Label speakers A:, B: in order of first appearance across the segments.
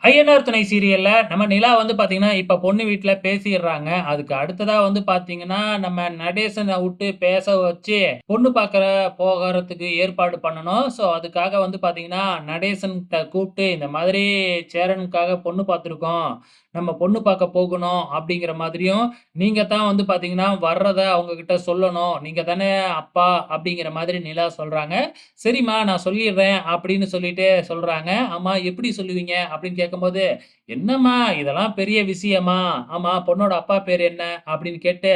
A: ஐயனார் துணை சீரியல்ல நம்ம நிலா வந்து பாத்தீங்கன்னா, இப்ப பொண்ணு வீட்ல பேசிர்றாங்க. அதுக்கு அடுத்ததா வந்து பாத்தீங்கன்னா, நம்ம நடேசன வுட்டு பேச வச்சு, பொண்ணு பாக்க போகறதுக்கு ஏற்பாடு பண்ணணும். ஸோ, அதுக்காக வந்து பாத்தீங்கன்னா, நடேசன்ட்ட கூப்ட்டு, இந்த மாதிரி சேரனுக்காக பொண்ணு பாத்துருக்கோம். நம்ம பொண்ணு பாக்க போகணும் அப்படிங்கிற மாதிரியும், நீங்க தான் வந்து பாத்தீங்கன்னா, வர்றத அவங்க கிட்ட சொல்லணும். நீங்க தானே அப்பா அப்படிங்கிற மாதிரி நிலா சொல்றாங்க. சரிம்மா நான் சொல்லிர்றேன் அப்படின்னு சொல்லிட்டு சொல்றாங்க. ஆமா எப்படி சொல்லுவீங்க? அப்படின்னு கேட்கும்போது, என்னம்மா இதெல்லாம் பெரிய விஷயமா? ஆமா பொண்ணோட அப்பா பேரு என்ன? அப்படின்னு கேட்டு,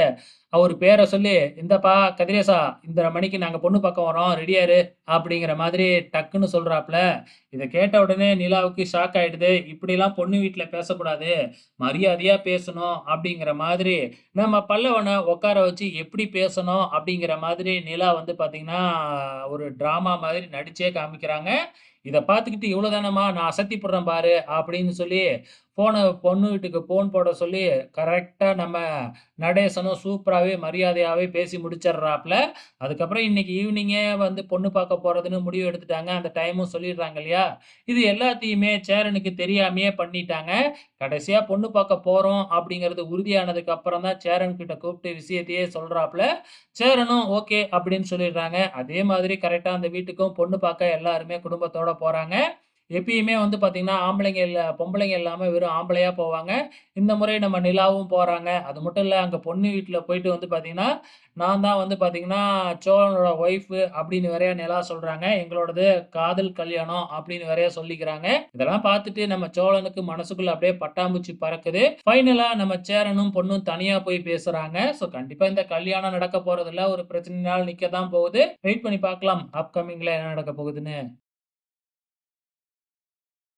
A: அவரு பேர சொல்லி, இந்தாப்பா கதிரேசா, இத்தன மணிக்கு நாங்க பொண்ணு பார்க்க வர்றோம். ரெடியா இரு. அப்படிங்கிற மாதிரி டக்குன்னு சொல்றாப்ல. இத கேட்ட உடனே நிலாவுக்கு ஷாக் ஆயிடுது. இப்படிலாம் பொண்ணு வீட்ல பேசக்கூடாது. மரியாதையா பேசணும் அப்படிங்கிற மாதிரி, நம்ம பல்லவன உட்கார வச்சு எப்படி பேசணும் அப்படிங்கிற மாதிரி நிலா வந்து பார்த்தீங்கன்னா, ஒரு டிராமா மாதிரி நடிச்சே காமிக்கிறாங்க. இத பார்த்துக்கிட்டு "இவ்வளோ தானம்மா நான் அசத்திப்புடுறேன் பாரு" அப்படின்னு சொல்லி பொண்ணு வீட்டுக்கு ஃபோன் போட சொல்லி, கரெக்ட்டா நம்ம நடேசனும் சூப்பராவே மரியாதையாவே பேசி முடிச்சிடுறாப்ல. அதுக்கப்புறம் இன்னைக்கு ஈவினிங்கே வந்து பொண்ணு பார்க்க போறதுன்னு முடிவு எடுத்துட்டாங்க. அந்த டைமும் சொல்லிடுறாங்க இல்லையா? இது எல்லாத்தையுமே சேரனுக்கு தெரியாமயே பண்ணிட்டாங்க. கடைசியா பொண்ணு பார்க்க போறோம் அப்படிங்கிறது உறுதியானதுக்கு அப்புறம் தான் சேரன் கிட்ட கூப்பிட்டு விஷயத்தையே சொல்றாப்ல. சேரனும் ஓகே அப்படின்னு சொல்லிடுறாங்க. அதே மாதிரி கரெக்ட்டா அந்த வீட்டுக்கும் பொண்ணு பார்க்க எல்லாருமே குடும்பத்தோட போறாங்க. எப்பயுமே வந்து பார்த்தீங்கன்னா, ஆம்பளைங்க இல்ல பொம்பளைங்க இல்லாம வெறும் ஆம்பளையா போவாங்க. இந்த முறை நம்ம நிலாவும் போறாங்க. அது மட்டும் இல்ல அங்க பொண்ணு வீட்ல போயிட்டு வந்து பார்த்தீங்கன்னா, நான் தான் வந்து பார்த்தீங்கன்னா, சோழனோட ஒய்ஃபு அப்படின்னு வேறயா நிலா சொல்றாங்க. எங்களோடது காதல் கல்யாணம் அப்படின்னு வேறயா சொல்லிக்கிறாங்க. இதெல்லாம் பார்த்துட்டு நம்ம சோழனுக்கு மனசுக்குள்ள அப்படியே பட்டாம்பூச்சி பறக்குது. ஃபைனலா நம்ம சேரனும், பொண்ணும் தனியா போய் பேசுறாங்க. ஸோ கண்டிப்பா இந்த கல்யாணம் நடக்க போறதில்ல. ஒரு பிரச்சனைனால நிக்க தான் போகுது. வெயிட் பண்ணி பார்க்கலாம். அப்கமிங்ல என்ன நடக்க போகுதுன்னு.